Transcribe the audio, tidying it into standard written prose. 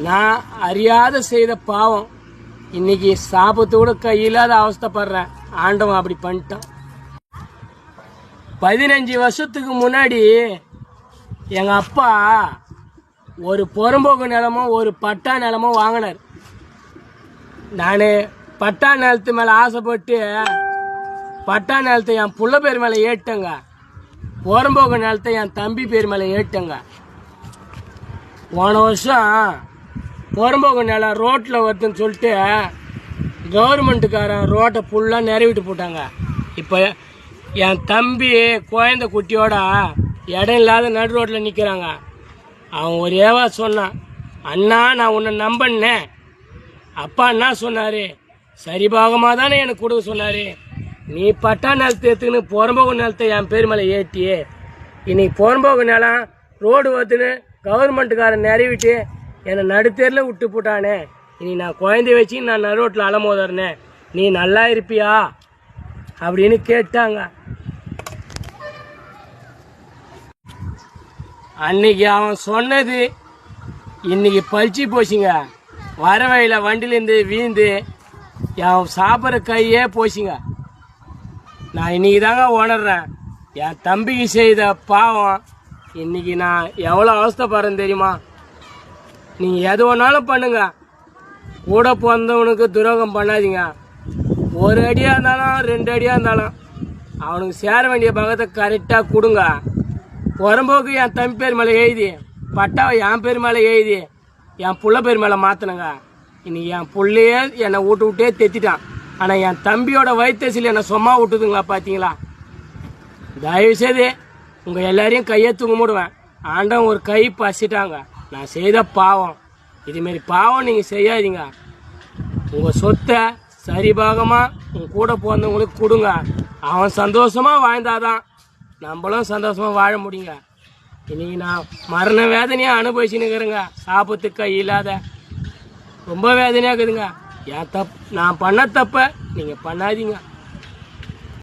நான் அறியாத செய்த பாவம். இன்னைக்கு சாபத்தோட கையில்லாத அவஸ்தைப்படுறேன். ஆண்டவன் அப்படி பண்ணிட்டான். 15 வருஷத்துக்கு முன்னாடி எங்க அப்பா ஒரு புறம்போக்கு நிலமும் ஒரு பட்டா நிலமும் வாங்கினார். நான் பட்டா நிலத்து மேலே ஆசைப்பட்டு பட்டா நிலத்தை என் புள்ள பேர் மேலே ஏட்டேங்க. புறம்போக்கு நிலத்தை என் தம்பி பேர் மேலே ஏட்டேங்க. போன வருஷம் புறம்போக்கு நிலம் ரோட்டில் வருதுன்னு சொல்லிட்டு கவர்மெண்ட்டுக்காரன் ரோட்டை ஃபுல்லாக நிறைவிட்டு போட்டாங்க. இப்போ என் தம்பி குழந்தை குட்டியோட இடம் இல்லாத நடு ரோட்டில் நிற்கிறாங்க. அவன் ஒரேவா சொன்னான், அண்ணா நான் உன்னை நம்பினேன். அப்பா என்ன சொன்னார், சரிபாகமாக தானே எனக்கு கொடுக்க சொன்னார். நீ பட்டா நிலத்தை எடுத்துக்கின்னு புறம்போக்கு நிலத்தை என் பேர் மேலே ஏற்றியே இன்னைக்கு புறம்போக்கு நிலம் ரோடு வருதுன்னு கவர்மெண்ட்டுக்காரன் நிறைவிட்டு என்னை நடுத்தேரில் விட்டு போட்டானே. இனி நான் குழந்தைய வச்சு நான் நடு ரோட்டில் அலமோதறனே, நீ நல்லா இருப்பியா அப்படின்னு கேட்டாங்க. அன்னைக்கு அவன் சொன்னது இன்னைக்கு பழிச்சு போச்சுங்க. வர வழியில் வண்டியிலேருந்து வீழ்ந்து அவன் சாப்பிட்ற கையே போச்சுங்க. நான் இன்னைக்கு தாங்க உணர்றேன் என் தம்பிக்கு செய்த பாவம். இன்னைக்கு நான் எவ்வளோ அவஸ்தைப்படுறேன்னு தெரியுமா? நீங்கள் எது ஒன்றாலும் பண்ணுங்க, கூட பிறந்தவனுக்கு துரோகம் பண்ணாதீங்க. ஒரு அடியாக இருந்தாலும் 2 அடியாக இருந்தாலும் அவனுக்கு சேர வேண்டிய பகத்தை கரெக்டாக கொடுங்க. புறம்போக்கு என் தம்பி பேர் மேலே எழுதி பட்டாவை என் பேர் மேலே எழுதி என் புள்ள பேர் மேலே மாற்றினங்க. இன்னைக்கு என் புள்ளையே என்னை விட்டே தெத்திட்டான். ஆனால் என் தம்பியோட வயிற்றுல என்னை சும்மா விட்டுதுங்களா பார்த்தீங்களா? தயவுசெய்து உங்கள் எல்லாரையும் கையை கும்பிடுவேன். ஆண்டவன் ஒரு கை பசிட்டாங்க. நான் செய்த பாவம். இதுமாரி பாவம் நீங்கள் செய்யாதீங்க. உங்கள் சொத்தை சரிபாகமாக உங்கள் கூட பிறந்தவங்களுக்கு கொடுங்க. அவன் சந்தோஷமாக வாழ்ந்தாதான் நம்மளும் சந்தோஷமாக வாழ முடியுங்க. இன்னைக்கு நான் மரண வேதனையாக அனுபவிச்சுன்னுக்கிறேங்க. சாப்பிட்றதுக்கு கை இல்லாத ரொம்ப வேதனையாக இருக்குதுங்க. நான் பண்ண தப்ப நீங்கள் பண்ணாதீங்க.